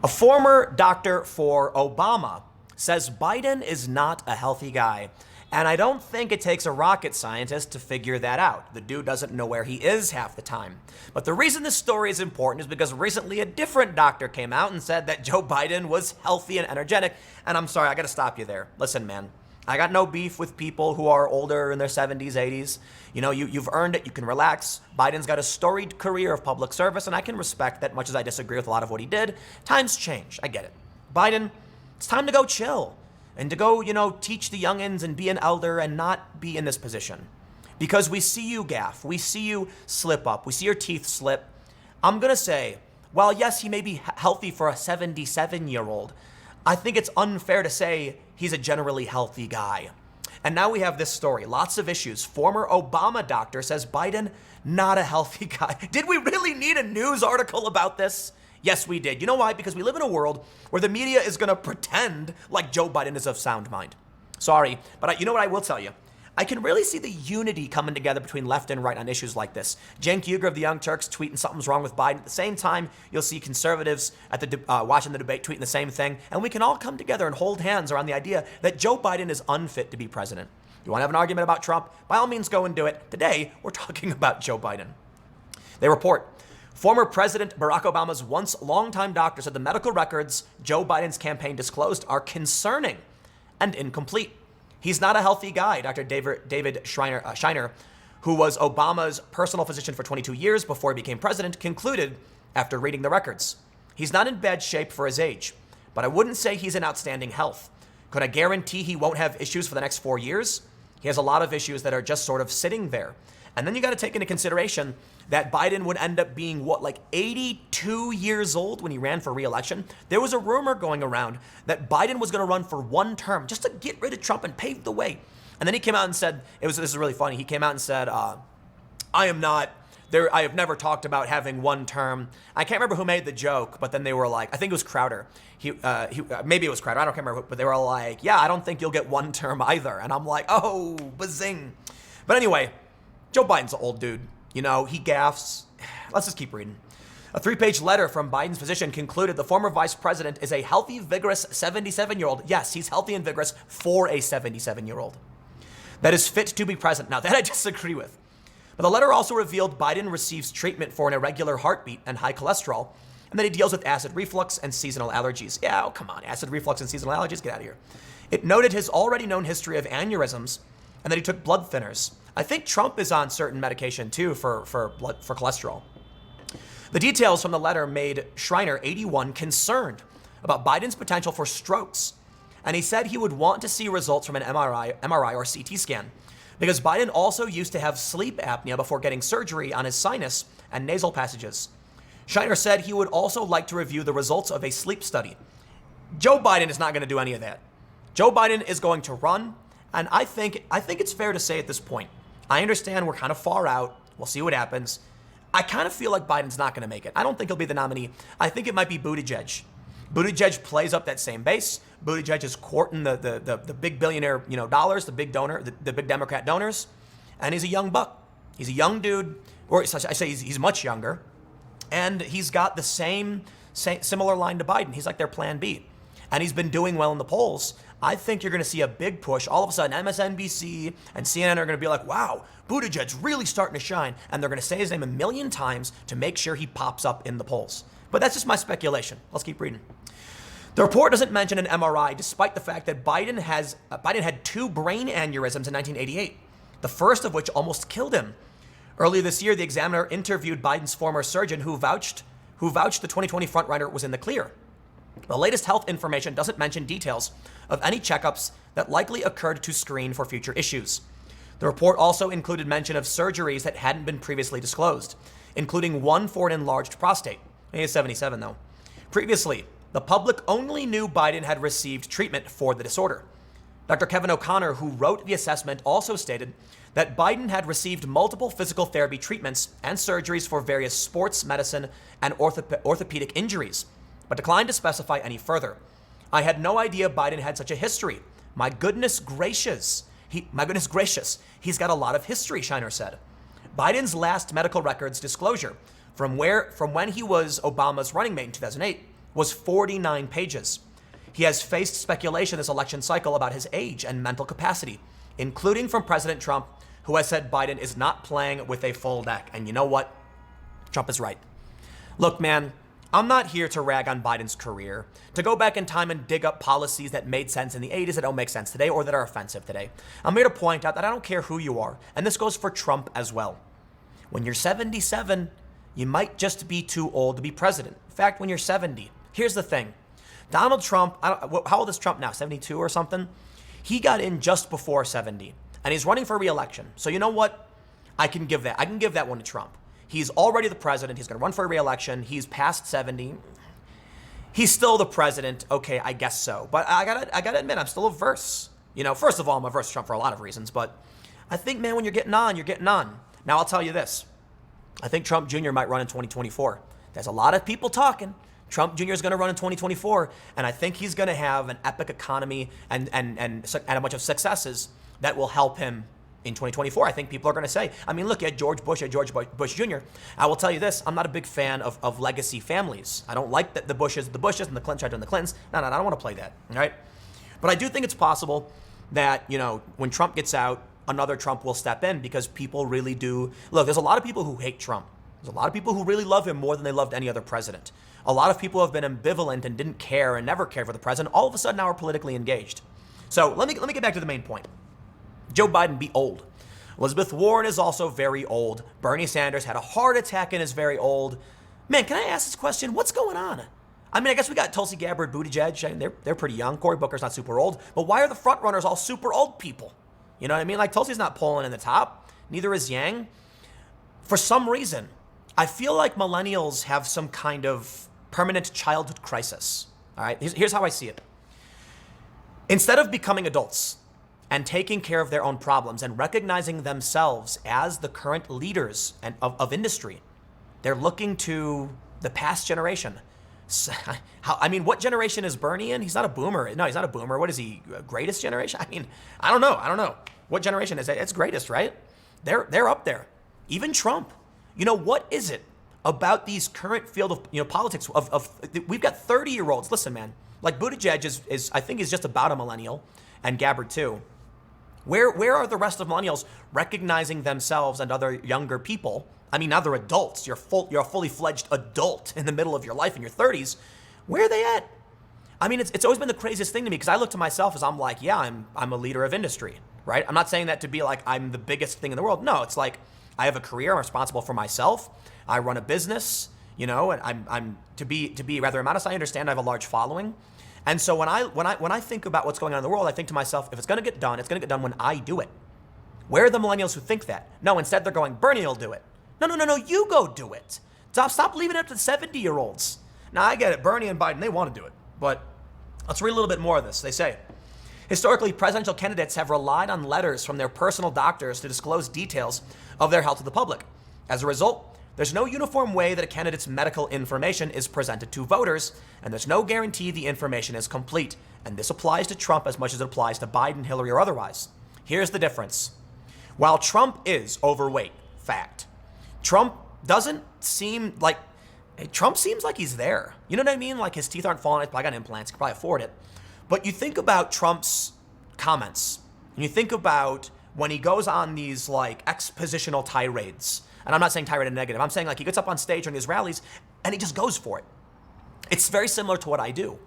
A former doctor for Obama says Biden is not a healthy guy. And I don't think it takes a rocket scientist to figure that out. The dude doesn't know where he is half the time. But the reason this story is important is because recently a different doctor came out and said that Joe Biden was healthy and energetic. And I'm sorry, I gotta stop you there. Listen, man, I got no beef with people who are older in their 70s, 80s. You know, you've earned it. You can relax. Biden's got a storied career of public service, and I can respect that much as I disagree with a lot of what he did. Times change. I get it. Biden, it's time to go chill and to go, teach the youngins and be an elder and not be in this position. Because we see you gaff. We see you slip up. We see your teeth slip. I'm going to say, while yes, he may be healthy for a 77-year-old, I think it's unfair to say he's a generally healthy guy. And now we have this story. Lots of issues. Former Obama doctor says Biden, not a healthy guy. Did we really need a news article about this? Yes, we did. You know why? Because we live in a world where the media is going to pretend like Joe Biden is of sound mind. Sorry, but you know what I will tell you? I can really see the unity coming together between left and right on issues like this. Cenk Uygur of the Young Turks tweeting something's wrong with Biden. At the same time, you'll see conservatives at the watching the debate tweeting the same thing. And we can all come together and hold hands around the idea that Joe Biden is unfit to be president. You want to have an argument about Trump? By all means, go and do it. Today, we're talking about Joe Biden. They report, former President Barack Obama's once longtime doctor said the medical records Joe Biden's campaign disclosed are concerning and incomplete. He's not a healthy guy, Dr. David Shiner, who was Obama's personal physician for 22 years before he became president, concluded after reading the records. He's not in bad shape for his age, but I wouldn't say he's in outstanding health. Could I guarantee he won't have issues for the next 4 years? He has a lot of issues that are just sort of sitting there. And then you got to take into consideration that Biden would end up being, 82 years old when he ran for re-election. There was a rumor going around that Biden was going to run for one term just to get rid of Trump and pave the way. And then he came out and said, this is really funny. He came out and said, I am not there. I have never talked about having one term. I can't remember who made the joke, but then they were like, I think it was Crowder. Maybe it was Crowder. I don't remember, but they were like, yeah, I don't think you'll get one term either. And I'm like, oh, bazing. But anyway, Joe Biden's an old dude. He gaffes. Let's just keep reading. A 3-page letter from Biden's physician concluded the former vice president is a healthy, vigorous 77-year-old. Yes, he's healthy and vigorous for a 77-year-old. That is fit to be president. Now, that I disagree with. But the letter also revealed Biden receives treatment for an irregular heartbeat and high cholesterol, and that he deals with acid reflux and seasonal allergies. Yeah, oh, come on. Acid reflux and seasonal allergies? Get out of here. It noted his already known history of aneurysms and that he took blood thinners. I think Trump is on certain medication too for cholesterol. The details from the letter made Schreiner, 81, concerned about Biden's potential for strokes. And he said he would want to see results from an MRI or CT scan because Biden also used to have sleep apnea before getting surgery on his sinus and nasal passages. Schreiner said he would also like to review the results of a sleep study. Joe Biden is not going to do any of that. Joe Biden is going to run, and I think it's fair to say at this point, I understand we're kind of far out. We'll see what happens. I kind of feel like Biden's not going to make it. I don't think he'll be the nominee. I think it might be Buttigieg. Buttigieg plays up that same base. Buttigieg is courting the big billionaire, dollars, the big donor, the big Democrat donors, and he's a young buck. He's a young dude, or I say he's much younger, and he's got the similar line to Biden. He's like their plan B, and he's been doing well in the polls. I think you're going to see a big push. All of a sudden, MSNBC and CNN are going to be like, wow, Buttigieg's really starting to shine. And they're going to say his name a million times to make sure he pops up in the polls. But that's just my speculation. Let's keep reading. The report doesn't mention an MRI, despite the fact that Biden had 2 brain aneurysms in 1988, the first of which almost killed him. Earlier this year, the Examiner interviewed Biden's former surgeon who vouched the 2020 frontrunner was in the clear. The latest health information doesn't mention details of any checkups that likely occurred to screen for future issues. The report also included mention of surgeries that hadn't been previously disclosed, including one for an enlarged prostate. He is 77, though. Previously, the public only knew Biden had received treatment for the disorder. Dr. Kevin O'Connor, who wrote the assessment, also stated that Biden had received multiple physical therapy treatments and surgeries for various sports medicine and orthopedic injuries, but declined to specify any further. I had no idea Biden had such a history. My goodness gracious. He's got a lot of history, Shiner said. Biden's last medical records disclosure from when he was Obama's running mate in 2008 was 49 pages. He has faced speculation this election cycle about his age and mental capacity, including from President Trump, who has said Biden is not playing with a full deck. And you know what? Trump is right. Look, man, I'm not here to rag on Biden's career, to go back in time and dig up policies that made sense in the 80s that don't make sense today or that are offensive today. I'm here to point out that I don't care who you are, and this goes for Trump as well. When you're 77, you might just be too old to be president. In fact, when you're 70, here's the thing. Donald Trump, how old is Trump now, 72 or something? He got in just before 70, and he's running for re-election. So you know what? I can give that one to Trump. He's already the president. He's going to run for a re-election. He's past 70. He's still the president. Okay, I guess so. But I gotta admit, I'm still averse. You know, first of all, I'm averse to Trump for a lot of reasons. But I think, man, when you're getting on, you're getting on. Now, I'll tell you this. I think Trump Jr. might run in 2024. There's a lot of people talking. Trump Jr. is going to run in 2024. And I think he's going to have an epic economy and a bunch of successes that will help him in 2024. I think people are going to say, I mean, look, you had George Bush Jr. I will tell you this, I'm not a big fan of legacy families. I don't like the Bushes and the Clintons and the Clintons. No, I don't want to play that, all right? But I do think it's possible that, you know, when Trump gets out, another Trump will step in because people really do. Look, there's a lot of people who hate Trump. There's a lot of people who really love him more than they loved any other president. A lot of people have been ambivalent and didn't care and never cared for the president. All of a sudden now are politically engaged. So let me get back to the main point. Joe Biden be old. Elizabeth Warren is also very old. Bernie Sanders had a heart attack and is very old. Man, can I ask this question? What's going on? I mean, I guess we got Tulsi Gabbard, Buttigieg. I mean, they're pretty young. Cory Booker's not super old. But why are the front runners all super old people? You know what I mean? Like, Tulsi's not pulling in the top. Neither is Yang. For some reason, I feel like millennials have some kind of permanent childhood crisis. All right? Here's how I see it. Instead of becoming adults and taking care of their own problems and recognizing themselves as the current leaders of industry, they're looking to the past generation. I mean, what generation is Bernie in? He's not a boomer. No, he's not a boomer. What is he? Greatest generation? I mean, I don't know. What generation is that? It's greatest, right? They're up there. Even Trump. You know, what is it about these current field of, you know, politics we've got 30-year-olds. Listen, man, like Buttigieg is I think is just about a millennial, and Gabbard too. Where are the rest of millennials recognizing themselves and other younger people? I mean, now they're adults. You're a fully fledged adult in the middle of your life in your 30s. Where are they at? I mean, it's always been the craziest thing to me because I look to myself as I'm like, yeah, I'm a leader of industry, right? I'm not saying that to be like I'm the biggest thing in the world. No, it's like I have a career. I'm responsible for myself. I run a business, you know, and I'm to be rather modest. I understand I have a large following. And so when I think about what's going on in the world, I think to myself, if it's going to get done, it's going to get done when I do it. Where are the millennials who think that? No, instead they're going, Bernie will do it. No, you go do it. Stop leaving it up to the 70-year-olds. Now, I get it. Bernie and Biden, they want to do it. But let's read a little bit more of this. They say, historically, presidential candidates have relied on letters from their personal doctors to disclose details of their health to the public. As a result, there's no uniform way that a candidate's medical information is presented to voters, and there's no guarantee the information is complete. And this applies to Trump as much as it applies to Biden, Hillary, or otherwise. Here's the difference. While Trump is overweight, fact, Trump seems like he's there. You know what I mean? Like his teeth aren't falling. He's probably got implants. He can probably afford it. But you think about Trump's comments, and you think about when he goes on these like expositional tirades. And I'm not saying tirade in negative. I'm saying like he gets up on stage during his rallies and he just goes for it. It's very similar to what I do.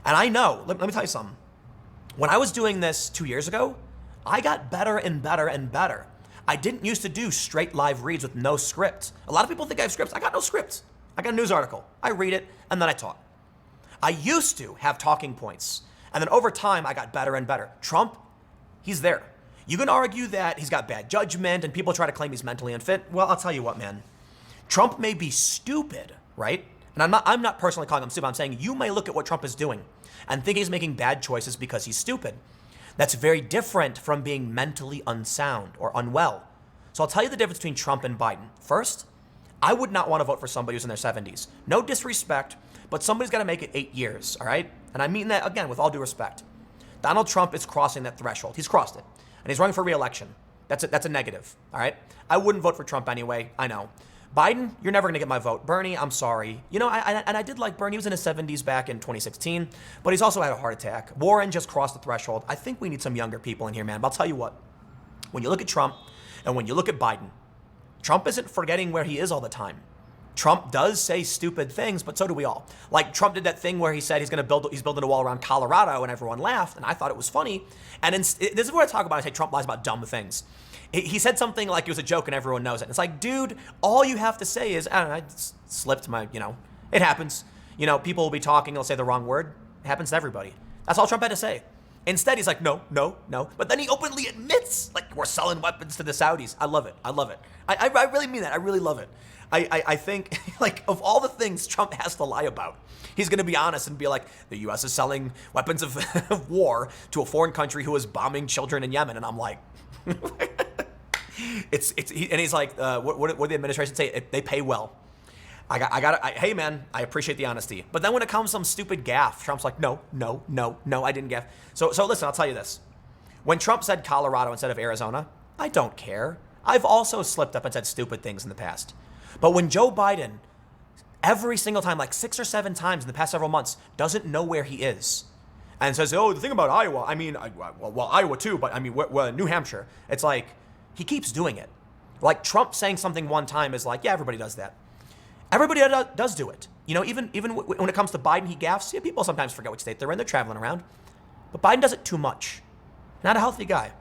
And I know, let me tell you something. When I was doing this 2 years ago, I got better and better and better. I didn't used to do straight live reads with no script. A lot of people think I have scripts. I got no script. I got a news article. I read it and then I talk. I used to have talking points. And then over time, I got better and better. Trump, he's there. You can argue that he's got bad judgment and people try to claim he's mentally unfit. Well, I'll tell you what, man. Trump may be stupid, right? And I'm not personally calling him stupid. I'm saying you may look at what Trump is doing and think he's making bad choices because he's stupid. That's very different from being mentally unsound or unwell. So I'll tell you the difference between Trump and Biden. First, I would not want to vote for somebody who's in their 70s. No disrespect, but somebody's got to make it 8 years, all right? And I mean that, again, with all due respect. Donald Trump is crossing that threshold. He's crossed it. And he's running for re-election. That's a negative, all right? I wouldn't vote for Trump anyway, I know. Biden, you're never going to get my vote. Bernie, I'm sorry. You know, I did like Bernie. He was in his 70s back in 2016, but he's also had a heart attack. Warren just crossed the threshold. I think we need some younger people in here, man. But I'll tell you what, when you look at Trump and when you look at Biden, Trump isn't forgetting where he is all the time. Trump does say stupid things, but so do we all. Like Trump did that thing where he said he's building a wall around Colorado, and everyone laughed, and I thought it was funny. And this is what I talk about. I say Trump lies about dumb things. He said something like it was a joke, and everyone knows it. And it's like, dude, all you have to say is, I don't know, I slipped my, it happens. People will be talking, they'll say the wrong word. It happens to everybody. That's all Trump had to say. Instead, he's like, no. But then he openly admits, like, we're selling weapons to the Saudis. I love it. I really mean that. I really love it. I think, like, of all the things Trump has to lie about, he's going to be honest and be like, the U.S. is selling weapons of war to a foreign country who is bombing children in Yemen. And I'm like, and he's like, what did the administration say? They pay well. Hey man, I appreciate the honesty. But then when it comes to some stupid gaffe, Trump's like, no, I didn't gaffe. So listen, I'll tell you this. When Trump said Colorado instead of Arizona, I don't care. I've also slipped up and said stupid things in the past. But when Joe Biden, every single time, like 6 or 7 times in the past several months, doesn't know where he is, and says, oh, the thing about Iowa, well, Iowa too, but I mean, we're New Hampshire. It's like, he keeps doing it. Like Trump saying something one time is like, yeah, everybody does that. Everybody does do it. Even when it comes to Biden, he gaffes. Yeah, people sometimes forget which state they're in. They're traveling around. But Biden does it too much. Not a healthy guy.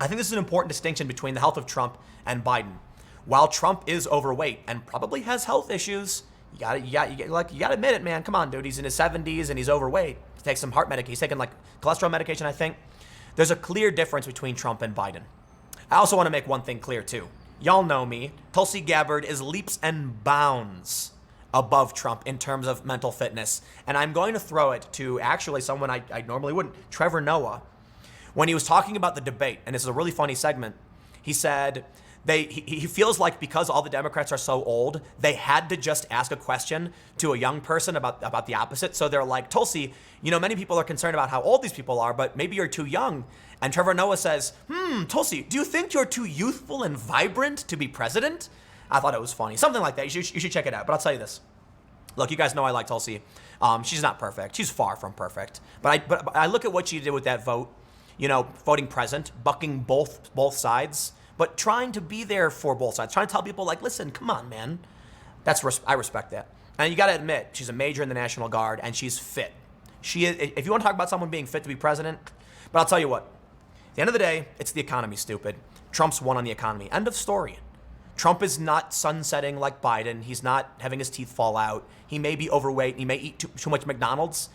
I think this is an important distinction between the health of Trump and Biden. While Trump is overweight and probably has health issues, you gotta admit it, man. Come on, dude. He's in his 70s and he's overweight. He takes some heart medication. He's taking like cholesterol medication, I think. There's a clear difference between Trump and Biden. I also want to make one thing clear too. Y'all know me. Tulsi Gabbard is leaps and bounds above Trump in terms of mental fitness. And I'm going to throw it to actually someone I normally wouldn't, Trevor Noah. When he was talking about the debate, and this is a really funny segment, he said he feels like because all the Democrats are so old, they had to just ask a question to a young person about the opposite. So they're like, Tulsi, many people are concerned about how old these people are, but maybe you're too young. And Trevor Noah says, Tulsi, do you think you're too youthful and vibrant to be president? I thought it was funny. Something like that. You should check it out. But I'll tell you this. Look, you guys know I like Tulsi. She's not perfect. She's far from perfect. But I look at what she did with that vote, voting present, bucking both sides, but trying to be there for both sides, trying to tell people like, listen, come on, man. I respect that. And you got to admit, she's a major in the National Guard and she's fit. She is, if you want to talk about someone being fit to be president, but I'll tell you what, at the end of the day, it's the economy, stupid. Trump's won on the economy. End of story. Trump is not sunsetting like Biden. He's not having his teeth fall out. He may be overweight. He may eat too much McDonald's,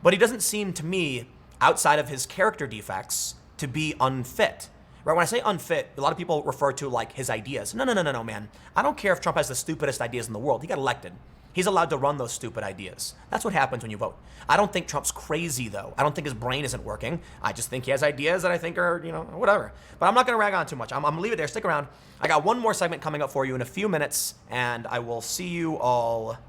but he doesn't seem to me, outside of his character defects, to be unfit. Right? When I say unfit, a lot of people refer to like his ideas. No, man. I don't care if Trump has the stupidest ideas in the world. He got elected. He's allowed to run those stupid ideas. That's what happens when you vote. I don't think Trump's crazy, though. I don't think his brain isn't working. I just think he has ideas that I think are, whatever. But I'm not going to rag on too much. I'm going to leave it there. Stick around. I got one more segment coming up for you in a few minutes, and I will see you all.